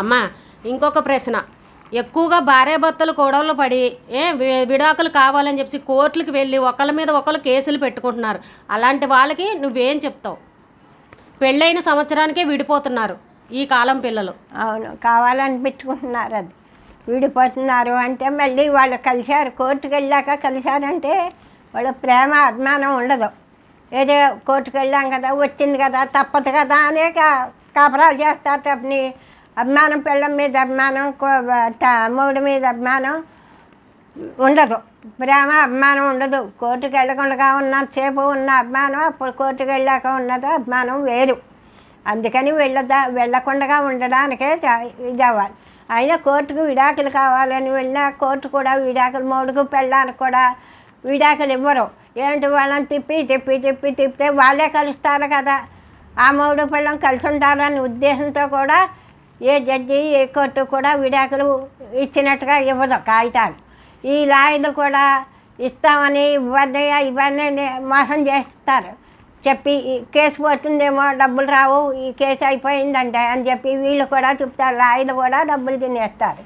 అమ్మా, ఇంకొక ప్రశ్న. ఎక్కువగా భార్యాభర్తలు గొడవలు పడి విడాకులు కావాలని చెప్పి కోర్టులకు వెళ్ళి ఒకళ్ళ మీద ఒకళ్ళు కేసులు పెట్టుకుంటున్నారు. అలాంటి వాళ్ళకి నువ్వేం చెప్తావు? పెళ్ళైన సంవత్సరానికే విడిపోతున్నారు ఈ కాలం పిల్లలు. అవును, కావాలని పెట్టుకుంటున్నారు. అది విడిపోతున్నారు అంటే మళ్ళీ వాళ్ళు కలిశారు, కోర్టుకు వెళ్ళాక కలిశారంటే వాళ్ళ ప్రేమ అభిమానం ఉండదు. ఏదో కోర్టుకు వెళ్ళాం కదా, వచ్చింది కదా, తప్పదు కదా అనే కాపురాలు చేస్తారు తప్పని అభిమానం, పిల్లల మీద అభిమానం, మూడు మీద అభిమానం ఉండదు. ప్రేమ అభిమానం ఉండదు. కోర్టుకు వెళ్ళకుండా ఉన్నసేపు ఉన్న అభిమానం అప్పుడు కోర్టుకు వెళ్ళాక ఉన్నది అభిమానం వేరు. అందుకని వెళ్ళకుండా ఉండడానికే ఇది అవ్వాలి. అయినా కోర్టుకు విడాకులు కావాలని వెళ్ళినా కోర్టు కూడా విడాకులు మూడుకు పెళ్ళడానికి కూడా విడాకులు ఇవ్వరు. ఏంటి, వాళ్ళని తిప్పితే వాళ్ళే కలుస్తారు కదా. ఆ మూడు పిల్లం కలిసి ఉంటారనే ఉద్దేశంతో కూడా ఏ జడ్జి ఏ కోర్టు కూడా విడాకులు ఇచ్చినట్టుగా ఇవ్వదు కాగితాలు. ఈ లాయర్లు కూడా ఇస్తామని ఇవన్నీ మోసం చేస్తారు. చెప్పి కేసు పోతుందేమో, డబ్బులు రావు, ఈ కేసు అయిపోయిందంటే అని చెప్పి వీళ్ళు కూడా చెప్తారు. లాయర్లు కూడా డబ్బులు తినేస్తారు.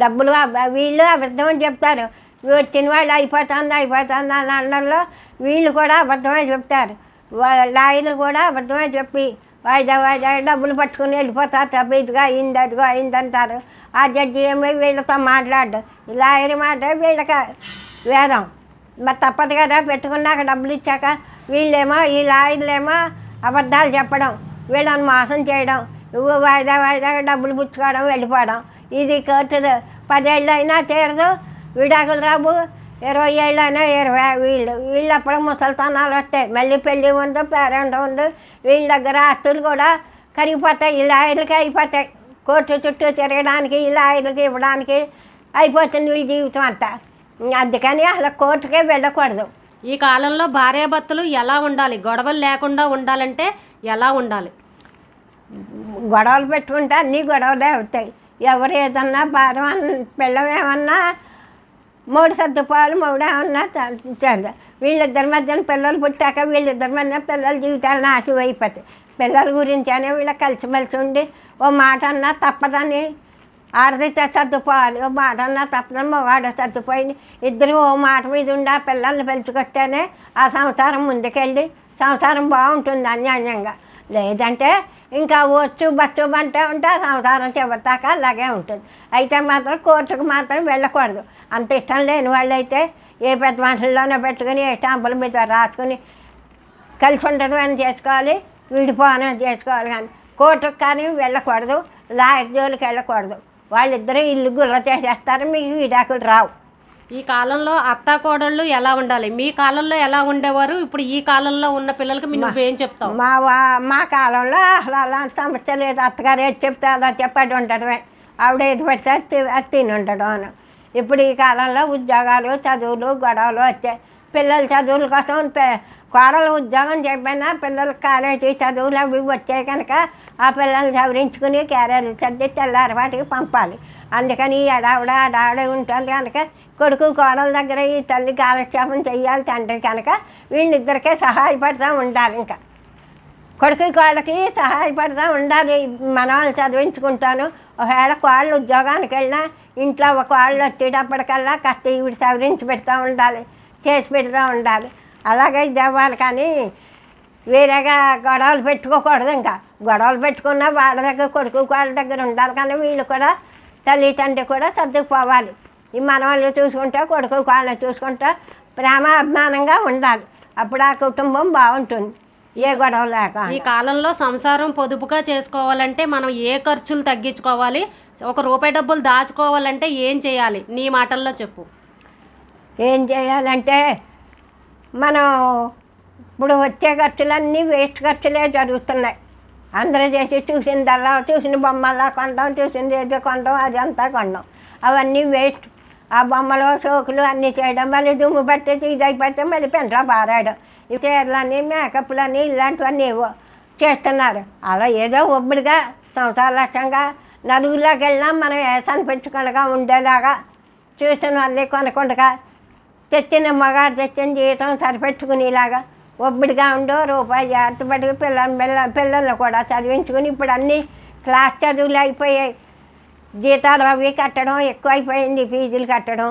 డబ్బులు వీళ్ళు అబద్ధమని చెప్తారు. వచ్చిన వాళ్ళు అయిపోతుంది అని అన్నలో వీళ్ళు కూడా అబద్ధమే చెప్తారు. లాయర్లు కూడా అబద్ధమే చెప్పి వాయిదా డబ్బులు పట్టుకుని వెళ్ళిపోతారు. తప్ప ఇదిగో అయింది అదిగో అయిందంటారు. ఆ జడ్జి ఏమో వీళ్ళతో మాట్లాడు. ఈ లాయర్ మాట వీళ్ళకి వేదం. మరి తప్పదు కదా, పెట్టుకున్నాక డబ్బులు ఇచ్చాక వీళ్ళేమో ఈ లాయర్లేమో అబద్ధాలు చెప్పడం, వీళ్ళని మోసం చేయడం, నువ్వు వాయిదా డబ్బులు పుచ్చుకోవడం, వెళ్ళిపోవడం. ఇది కోర్టు 10 ఏళ్ళు అయినా తీరదు, విడాకులు రావు. 20 ఏళ్ళు అయినా 20 వీళ్ళు అప్పుడు ముసలితనాలు వస్తాయి. మళ్ళీ పెళ్ళి ఉండు, పేరెంట్ ఉండు. వీళ్ళ దగ్గర ఆస్తులు కూడా కరిగిపోతాయి. ఈ లాయర్లకి అయిపోతాయి. కోర్టు చుట్టూ తిరగడానికి ఈ లాయర్లకి ఇవ్వడానికి అయిపోతుంది వీళ్ళ జీవితం అంతా. అందుకని అసలు కోర్టుకే వెళ్ళకూడదు. ఈ కాలంలో భార్యాభర్తలు ఎలా ఉండాలి? గొడవలు లేకుండా ఉండాలంటే ఎలా ఉండాలి? గొడవలు పెట్టుకుంటే అన్నీ గొడవలే అవుతాయి. ఎవరు ఏదన్నా పిల్లం ఏమన్నా మూడు సర్దుపాలు ఏమన్నా చాలు. వీళ్ళిద్దరి మధ్యన పిల్లలు పుట్టాక వీళ్ళిద్దరి మధ్యన పిల్లల జీవితాలు నాశనం అయిపోతాయి. పిల్లల గురించి అనే వీళ్ళకి కలిసిమెలిసి ఉండి ఓ మాట అన్నా తప్పదని ఆడదైతే సర్దుపోవాలి. ఓ మాట అన్నా తప్పదని మగవాడు సర్దుపోయి ఇద్దరు ఓ మాట మీద ఉండి ఆ పిల్లల్ని పెంచుకొస్తేనే ఆ సంసారం ముందుకెళ్ళి సంసారం బాగుంటుంది అన్యాన్యంగా. లేదంటే ఇంకా బస్సు అంటే ఉంటే ఆ సంసారం చివరిదాకా అలాగే ఉంటుంది. అయితే మాత్రం కోర్టుకు మాత్రం వెళ్ళకూడదు. అంత ఇష్టం లేని వాళ్ళు అయితే ఏ పెద్ద మనుషుల్లోనే పెట్టుకుని ఏ స్టాంపుల మీద రాసుకుని కలిసి ఉండడం అని చేసుకోవాలి, విడిపోవడం చేసుకోవాలి. కానీ కోర్టుకు కానీ వెళ్ళకూడదు, లాయర్ జోలికి వెళ్ళకూడదు. వాళ్ళిద్దరూ ఇల్లు గుల్ల చేసేస్తారు, మీకు విడాకులు రావు. ఈ కాలంలో అత్త కోడళ్ళు ఎలా ఉండాలి? మీ కాలంలో ఎలా ఉండేవారు? ఇప్పుడు ఈ కాలంలో ఉన్న పిల్లలకి నువ్వేం చెప్తావు? మా కాలంలో అసలు అలాంటి సమస్య లేదు. అత్తగారు ఏది చెప్తే అలా చెప్పాడు ఉండడమే, ఆవిడ ఏది పెడితే అది తిని ఉండడం అని. ఇప్పుడు ఈ కాలంలో ఉద్యోగాలు, చదువులు, గొడవలు వచ్చాయి. పిల్లల చదువుల కోసం కోడలు ఉద్యోగం చెప్పినా పిల్లలకి కాలేజీ చదువులు అవి వచ్చాయి కనుక ఆ పిల్లల్ని సవరించుకుని క్యారియర్లు సర్ది తెల్లారిపాటికి పంపాలి. అందుకని ఆడావిడ ఉంటుంది కనుక కొడుకు కోడల దగ్గర ఈ తల్లి కాలక్షేపం చెయ్యాలి తండ్రి కనుక వీళ్ళిద్దరికే సహాయపడుతూ ఉండాలి. ఇంకా కొడుకు కోళ్ళకి సహాయపడుతూ ఉండాలి. మనవాళ్ళు చదివించుకుంటాను. ఒకవేళ కోళ్ళు ఉద్యోగానికి వెళ్ళినా ఇంట్లో ఒక కోళ్ళు వచ్చేటప్పటికల్లా కాస్త ఈవిడ సవరించి పెడతా ఉండాలి, చేసి పెడతా ఉండాలి. అలాగే ఇది అవ్వాలి. కానీ వేరేగా గొడవలు పెట్టుకోకూడదు. ఇంకా గొడవలు పెట్టుకున్నా వాళ్ళ దగ్గర కొడుకు వాళ్ళ దగ్గర ఉండాలి. కానీ వీళ్ళు కూడా తల్లి తండ్రి కూడా సర్దుకుపోవాలి. ఈ మనవాళ్ళు చూసుకుంటా కొడుకు వాళ్ళని చూసుకుంటా ప్రేమ అభిమానంగా ఉండాలి. అప్పుడు ఆ కుటుంబం బాగుంటుంది, ఏ గొడవ లేక. ఈ కాలంలో సంసారం పొదుపుగా చేసుకోవాలంటే మనం ఏ ఖర్చులు తగ్గించుకోవాలి? ₹1 డబ్బులు దాచుకోవాలంటే ఏం చేయాలి? నీ మాటల్లో చెప్పు. ఏం చేయాలంటే మనం ఇప్పుడు వచ్చే ఖర్చులన్నీ వేస్ట్ ఖర్చులే జరుగుతున్నాయి. అందరూ చేసి చూసిందల్లా, చూసిన బొమ్మల్లా కొనడం, చూసింది ఏదో కొనడం, అది అంతా కొనడం, అవన్నీ వేస్ట్. ఆ బొమ్మలు సోకులు అన్నీ చేయడం, మళ్ళీ దుమ్ము పట్టేసి ఇది అయిపోతే మళ్ళీ పెంట్లో పారాయడం. ఈ చీరలని మేకప్లని ఇలాంటివన్నీ ఏవో చేస్తున్నారు. అలా ఏదో ఒబ్బడిగా సంసార లక్ష్యంగా నలుగురిలోకి వెళ్ళినా మనం వేసాన్ని పెంచుకుండగా ఉండేలాగా చూసిన వాళ్ళే కొనకుండా తెచ్చిన మగాడు తెచ్చిన జీవితం సరిపెట్టుకునేలాగా ఒబ్బడిగా ఉండో రూపాయి జాగ్రత్త పట్టుకు పిల్లల్ని కూడా చదివించుకుని ఇప్పుడు అన్నీ క్లాస్ చదువులు అయిపోయాయి. జీతాలు అవి కట్టడం ఎక్కువైపోయింది, ఫీజులు కట్టడం,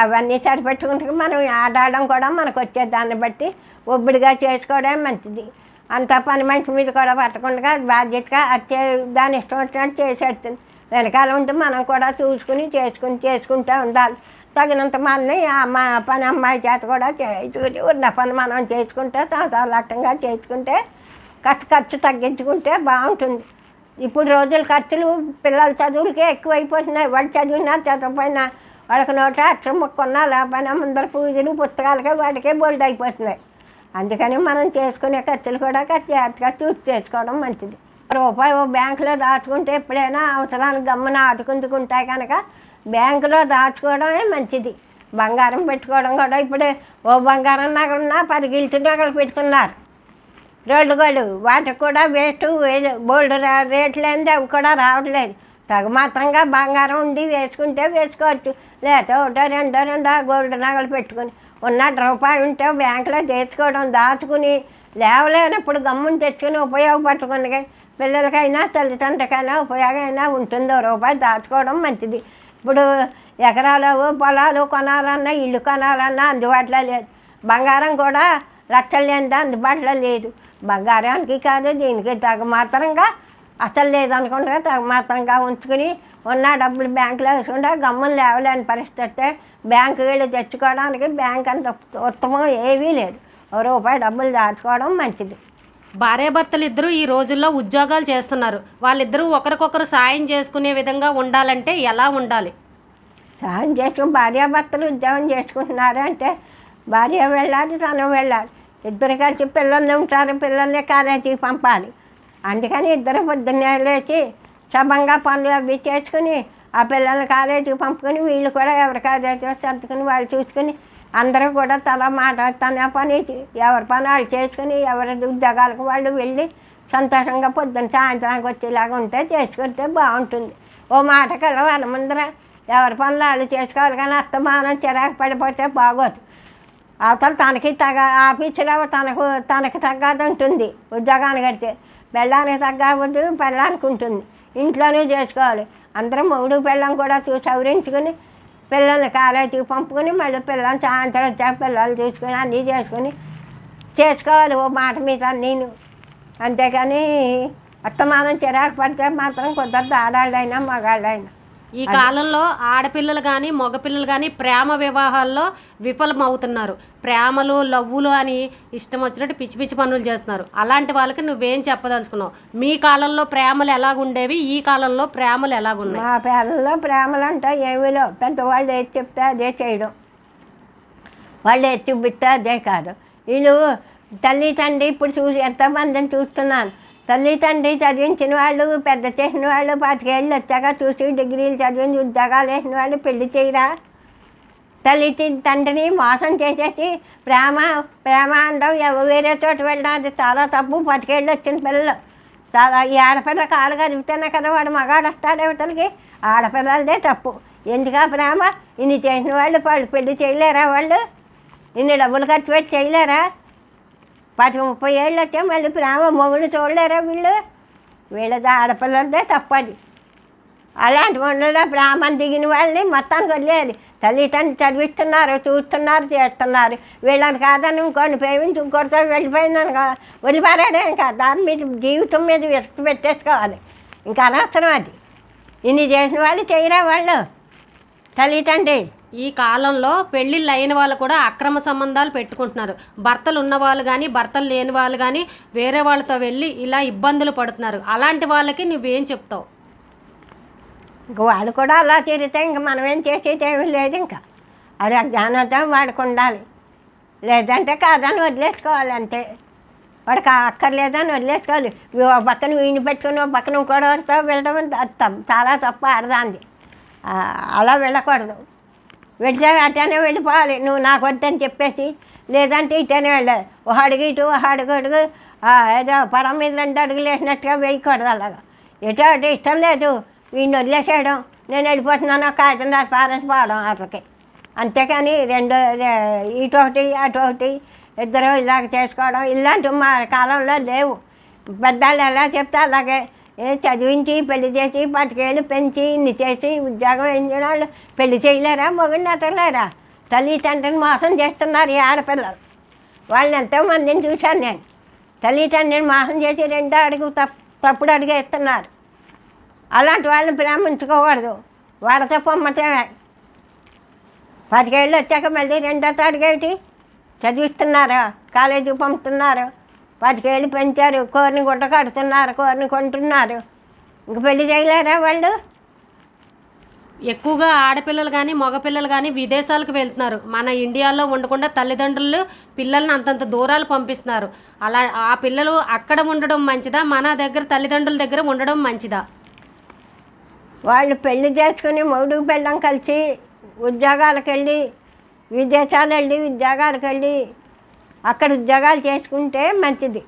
అవన్నీ సరిపెట్టుకుంటే మనం ఆడాడడం కూడా మనకు వచ్చే దాన్ని బట్టి ఒబ్బడిగా చేసుకోవడం మంచిది. అంత పని మనిషి మీద కూడా పట్టకుండా బాధ్యతగా వచ్చే దాని ఇష్టం వచ్చినట్టు చేసేస్తుంది. వెనకాల ఉంటే మనం కూడా చూసుకుని చేసుకుంటూ ఉండాలి. తగినంత మంది మా పని అమ్మాయి చేత కూడా చేసుకుని ఉన్న పని మనం చేసుకుంటే సంవత్సరాలట్టంగా చేసుకుంటే ఖర్చు తగ్గించుకుంటే బాగుంటుంది. ఇప్పుడు రోజుల ఖర్చులు పిల్లల చదువులకే ఎక్కువైపోతున్నాయి. వాళ్ళు చదివినా చదవకపోయినా వాళ్ళకి నోట అక్షరం కొన్నా లేకపోయినా ముందర పూజలు పుస్తకాలకే వాటికే బోల్డ్ అయిపోతున్నాయి. అందుకని మనం చేసుకునే ఖర్చులు కూడా జాగ్రత్తగా చూసి చేసుకోవడం మంచిది. రూపాయి ఓ బ్యాంకులో దాచుకుంటే ఎప్పుడైనా అవసరానికి గమ్మున ఆదుకుంటుకుంటాయి కనుక బ్యాంకులో దాచుకోవడమే మంచిది. బంగారం పెట్టుకోవడం కూడా ఇప్పుడు ఓ బంగారం నగలున్నా 10 గిల్టు నగలు పెడుతున్నారు. రోడ్లు వాటికి కూడా వేస్ట్ బోల్డ్ రేట్లు ఏంది అవి కూడా రావట్లేదు. తగుమాత్రంగా బంగారం ఉండి వేసుకుంటే వేసుకోవచ్చు. లేకపోతే ఒకటో రెండో గోల్డ్ నగలు పెట్టుకుని ఉన్న రూపాయి ఉంటే బ్యాంకులో తెచ్చుకోవడం, దాచుకుని లేవలేనప్పుడు గమ్ముని తెచ్చుకుని ఉపయోగపట్టుకుని పిల్లలకైనా తల్లిదండ్రులకైనా ఉపయోగమైనా ఉంటుందో రూపాయి దాచుకోవడం మంచిది. ఇప్పుడు ఎకరాలు పొలాలు కొనాలన్నా ఇల్లు కొనాలన్నా అందుబాటులో లేదు. బంగారం కూడా లక్షలు లేనిదా అందుబాటులో లేదు. బంగారానికి కాదు దీనికి తగుమాత్రంగా అసలు లేదనుకుంటే తగుమాత్రంగా ఉంచుకుని ఉన్న డబ్బులు బ్యాంకులో వేసుకుంటే గమ్ములు లేవలేని పరిస్థితి. బ్యాంకు వెళ్ళి తెచ్చుకోవడానికి బ్యాంక్ అంత ఉత్తమం ఏమీ లేదు. రూపాయి డబ్బులు దాచుకోవడం మంచిది. భార్యాభర్తలు ఇద్దరు ఈ రోజుల్లో ఉద్యోగాలు చేస్తున్నారు. వాళ్ళిద్దరూ ఒకరికొకరు సాయం చేసుకునే విధంగా ఉండాలంటే ఎలా ఉండాలి? సాయం చేసుకుని భార్యాభర్తలు ఉద్యోగం చేసుకుంటున్నారు అంటే భార్య వెళ్ళాలి, తను వెళ్ళాలి. ఇద్దరు కలిసి పిల్లల్ని ఉంటారు, పిల్లల్ని కాలేజీకి పంపాలి. అందుకని ఇద్దరు పొద్దున్నే లేచి శుభ్రంగా పనులు అవి చేసుకుని ఆ పిల్లల్ని కాలేజీకి పంపుకొని వీళ్ళు కూడా ఎవరి కాలేజీ సర్దుకుని వాళ్ళు చూసుకుని అందరూ కూడా తన మాట తన పని ఎవరి పని వాళ్ళు చేసుకుని ఎవరి ఉద్యోగాలకు వాళ్ళు వెళ్ళి సంతోషంగా పొద్దున్న సాయంత్రానికి వచ్చేలాగా ఉంటే చేసుకుంటే బాగుంటుంది. ఓ మాటకి వాళ్ళ ముందర ఎవరి పనులు వాళ్ళు చేసుకోవాలి. కానీ అస్తమానం చిరాకు పడిపోతే బాగోదు. అవతల తనకి ఆఫీసులో తనకు తగ్గదు ఉంటుంది. ఉద్యోగానికి కడితే పెళ్ళానికి తగ్గదు, పెళ్ళానికి ఉంటుంది. ఇంట్లోనే చేసుకోవాలి. అందరం మొగుడు పెళ్ళం కూడా సవరించుకుని పిల్లల్ని కాలేజీకి పంపుకొని మళ్ళీ పిల్లల్ని సాయంత్రం వచ్చాక పిల్లలు చూసుకొని అన్నీ చేసుకోవాలి ఓ మాట మీద నేను. అంతేకాని అస్తమానం చిరాకు పడితే మాత్రం కుదరదు, ఆడాళ్ళైనా మగాళ్ళైనా. ఈ కాలంలో ఆడపిల్లలు కానీ మగపిల్లలు కానీ ప్రేమ వివాహాల్లో విఫలమవుతున్నారు. ప్రేమలు లవ్వులు అని ఇష్టం వచ్చినట్టు పిచ్చి పిచ్చి పనులు చేస్తున్నారు. అలాంటి వాళ్ళకి నువ్వేం చెప్పదలుచుకున్నావు? మీ కాలంలో ప్రేమలు ఎలాగుండేవి, ఈ కాలంలో ప్రేమలు ఎలాగున్నాయి? మా పిల్లల్లో ప్రేమలు అంటే ఏమీలో పెద్దవాళ్ళు ఏది చెప్తే అదే చేయడం, వాళ్ళు ఏది చూపిస్తే అదే కాదు. వీళ్ళు తల్లి తండ్రి ఇప్పుడు ఎంతమందిని చూస్తున్నాను. తల్లి తండ్రి చదివించిన వాళ్ళు, పెద్ద చేసిన వాళ్ళు 25 ఏళ్ళు వచ్చాక చూసి డిగ్రీలు చదివించి ఉద్యోగాలు వేసిన వాళ్ళు పెళ్లి చేయరా? తల్లి తండ్రిని మోసం చేసేసి ప్రేమ అనడం వేరే చోట వెళ్ళడం అది చాలా తప్పు. 25 ఏళ్ళు వచ్చిన పిల్లలు చాలా ఈ ఆడపిల్ల కాలు కదిపితేనే కదా వాడు మగాడు వస్తాడు ఇవతలకి. ఆడపిల్లలదే తప్పు. ఎందుకా ప్రేమ? ఇన్ని చేసిన వాళ్ళు పెళ్లి చేయలేరా? వాళ్ళు ఇన్ని డబ్బులు ఖర్చు పెట్టి చేయలేరా? 25-30 ఏళ్ళు వచ్చా మళ్ళీ ప్రేమ మొగుడు చూడలేరా? వీళ్ళది ఆడపిల్లలదే తప్పది. అలాంటి వాళ్ళలో ప్రేమను దిగిన వాళ్ళని మొత్తానికి వదిలేయాలి. తల్లిదండ్రులు చదివిస్తున్నారు, చూస్తున్నారు, చేస్తున్నారు. వీళ్ళని కాదని ఇంకోటి ప్రేమించి ఇంకోటితో వెళ్ళిపోయిందనుకో వదిలిపారాడే. ఇంకా దాని మీద జీవితం మీద విసుగు పెట్టేసుకోవాలి. ఇంకా అనవసరం అది. ఇన్ని చేసిన వాళ్ళు చేయరా వాళ్ళు తల్లిదండ్రి? ఈ కాలంలో పెళ్ళిళ్ళు అయిన వాళ్ళు కూడా అక్రమ సంబంధాలు పెట్టుకుంటున్నారు. భర్తలు ఉన్నవాళ్ళు కానీ భర్తలు లేని వాళ్ళు కానీ వేరే వాళ్ళతో వెళ్ళి ఇలా ఇబ్బందులు పడుతున్నారు. అలాంటి వాళ్ళకి నువ్వేం చెప్తావు? ఇంక వాళ్ళు కూడా అలా తిరిగితే ఇంక మనం ఏం చేసేది ఏమీ లేదు. ఇంకా అది జ్ఞానంతో వాడికి ఉండాలి. లేదంటే కాదని వదిలేసుకోవాలి అంతే. వాడికి అక్కర్లేదని వదిలేసుకోవాలి. ఒక పక్కన వీడిని పెట్టుకుని ఒక పక్కన ఇంకోటితో వెళ్ళడం చాలా తప్పు. ఆడదాంది అలా వెళ్ళకూడదు. వెళ్తే అట్టనే వెళ్ళిపోవాలి. నువ్వు నాకు వద్దని చెప్పేసి, లేదంటే ఇట్టనే వెళ్ళాలి. ఒక అడుగు ఇటు ఒక అడుగు ఏదో పడం మీద 2 అడుగులు వేసినట్టుగా వేయకూడదు. అలాగా ఎటో అటు ఇష్టం లేదు వీడిని వదిలేసేయడం, నేను వెళ్ళిపోతున్నాను కాగితం రాసి పారేసిపోవడం అట్లకి. అంతేకాని ఇటొకటి అటొకటి ఇద్దరు ఇలాగ చేసుకోవడం ఇలాంటివి మా కాలంలో లేవు. పెద్దవాళ్ళు ఎలా చెప్తే అలాగే చదివించి పెళ్లి చేసి 10 ఏళ్ళు పెంచి ఇన్ని చేసి ఉద్యోగం వేయించిన వాళ్ళు పెళ్లి చేయలేరా, మొగుడిని ఎతలేరా? తల్లిదండ్రులను మోసం చేస్తున్నారు ఈ ఆడపిల్లలు. వాళ్ళని ఎంతోమందిని చూశాను నేను. తల్లిదండ్రులను మోసం చేసి రెండో అడుగు తప్పుడు అడుగు వేస్తున్నారు. అలాంటి వాళ్ళని ప్రేమించుకోకూడదు. వాళ్ళతో పొమ్మతే 10 ఏళ్ళు వచ్చాక మళ్ళీ రెండో అడుగేటి చదివిస్తున్నారు, కాలేజీకి పంపుతున్నారు. 10 ఏళ్ళు పెంచారు, కోరిని గుడ్డ కడుతున్నారు, కోరిని కొంటున్నారు. ఇంక పెళ్లి చేయలేరా వాళ్ళు? ఎక్కువగా ఆడపిల్లలు కానీ మగపిల్లలు కానీ విదేశాలకు వెళ్తున్నారు. మన ఇండియాలో ఉండకుండా తల్లిదండ్రులు పిల్లల్ని అంతంత దూరాలు పంపిస్తున్నారు. అలా ఆ పిల్లలు అక్కడ ఉండడం మంచిదా, మన దగ్గర తల్లిదండ్రుల దగ్గర ఉండడం మంచిదా? వాళ్ళు పెళ్లి చేసుకుని మొగుడు పెళ్ళం కలిసి ఉద్యోగాలకు వెళ్ళి విదేశాలు వెళ్ళి ఉద్యోగాలకు వెళ్ళి అక్కడ ఉద్యోగాలు చేసుకుంటే మంచిది.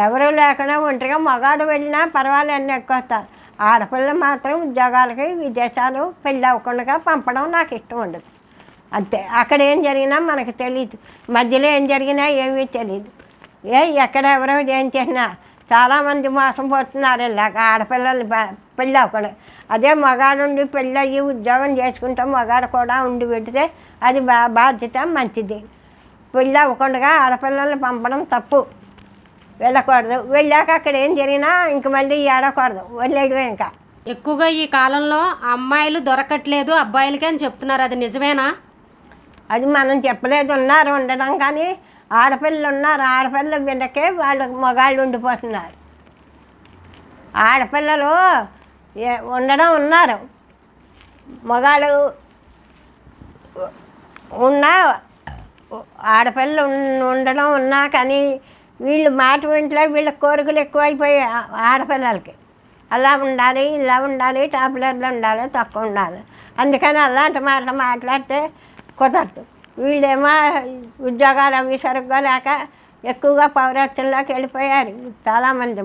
ఎవరు లేకుండా ఒంటరిగా మగాడు వెళ్ళినా పర్వాలేదు, ఎక్కువస్తారు. ఆడపిల్ల మాత్రం ఉద్యోగాలకి విదేశాలు పెళ్ళి అవ్వకుండా పంపడం నాకు ఇష్టం ఉండదు. అంతే. అక్కడ ఏం జరిగినా మనకు తెలియదు, మధ్యలో ఏం జరిగినా ఏమీ తెలియదు. ఎక్కడ ఎవరో ఏం చేసినా చాలామంది మోసం పోతున్నారు ఇలాగ ఆడపిల్లలు పెళ్ళి అవ్వకుండా. అదే మగాడుండి పెళ్ళి అయ్యి ఉద్యోగం చేసుకుంటాం, మగాడు కూడా ఉండి పెడితే అది బాధ్యత, మంచిది. పెళ్ళి అవ్వకుండా ఆడపిల్లల్ని పంపడం తప్పు, వెళ్ళకూడదు. వెళ్ళాక అక్కడ ఏం జరిగినా ఇంక మళ్ళీ ఏడకూడదు, వదిలేయడమే. ఇంకా ఎక్కువగా ఈ కాలంలో అమ్మాయిలు దొరకట్లేదు అబ్బాయిలకి అని చెప్తున్నారు, అది నిజమేనా? అది మనం చెప్పలేదు, ఉన్నారు ఉండడం, కానీ ఆడపిల్లలు ఉన్నారు. ఆడపిల్లల బిడ్డకే వాళ్ళు మగాళ్ళు ఉండిపోతున్నారు. ఆడపిల్లలు ఉండడం ఉన్నారు, మగాళ్ళు ఉన్నా ఆడపిల్లలు ఉండడం ఉన్నా, కానీ వీళ్ళు మాట వింట్లో వీళ్ళ కోరికలు ఎక్కువైపోయాయి ఆడపిల్లలకి. అలా ఉండాలి, ఇలా ఉండాలి, టాపులర్లో ఉండాలి, తక్కువ ఉండాలి. అందుకని అలాంటి మాటలు మాట్లాడితే కుదరదు. వీళ్ళేమో ఉద్యోగాలు అవి సరిగ్గా లేక ఎక్కువగా పౌరత్వంలోకి వెళ్ళిపోయారు చాలామంది.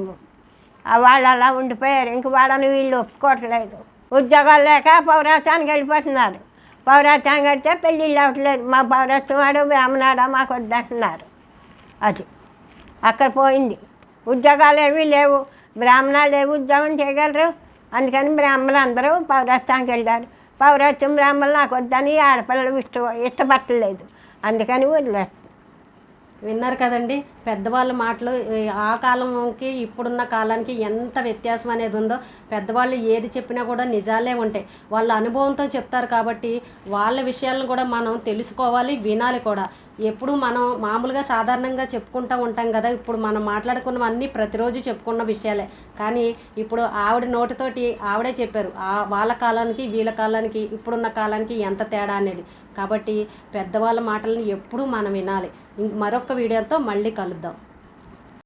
వాళ్ళు అలా ఉండిపోయారు. ఇంక వాళ్ళని వీళ్ళు ఒప్పుకోవట్లేదు. ఉద్యోగాలు లేక పౌరత్వానికి వెళ్ళిపోతున్నారు. పౌరత్వానికి వెళ్తే పెళ్ళిళ్ళు అవ్వట్లేదు. మా పౌరత్వం వాడు బ్రాహ్మణాడా మాకు వద్దంటున్నారు. అది అక్కడ పోయింది. ఉద్యోగాలు ఏమీ లేవు, బ్రాహ్మణాలు ఏవి ఉద్యోగం చేయగలరు. అందుకని బ్రాహ్మణులు అందరూ పౌరత్వానికి వెళ్ళారు. పౌరత్వం బ్రాహ్మణులు నాకు వద్దని ఆడపిల్లలు ఇష్టపట్టలేదు, అందుకని వదిలేస్తారు. విన్నారు కదండి పెద్దవాళ్ళ మాటలు. ఆ కాలంకి ఇప్పుడున్న కాలానికి ఎంత వ్యత్యాసం అనేది ఉందో. పెద్దవాళ్ళు ఏది చెప్పినా కూడా నిజాలే ఉంటాయి, వాళ్ళ అనుభవంతో చెప్తారు. కాబట్టి వాళ్ళ విషయాలను కూడా మనం తెలుసుకోవాలి, వినాలి కూడా. ఎప్పుడు మనం మామూలుగా సాధారణంగా చెప్పుకుంటూ ఉంటాం కదా, ఇప్పుడు మనం మాట్లాడుకున్నవన్నీ ప్రతిరోజు చెప్పుకున్న విషయాలే. కానీ ఇప్పుడు ఆవిడ నోటితోటి ఆవిడే చెప్పారు వాళ్ళ కాలానికి వీళ్ళ కాలానికి ఇప్పుడున్న కాలానికి ఎంత తేడా అనేది. కాబట్టి పెద్దవాళ్ళ మాటలను ఎప్పుడూ మనం వినాలి. మరొక వీడియోతో మళ్ళీ కలుద్దాం.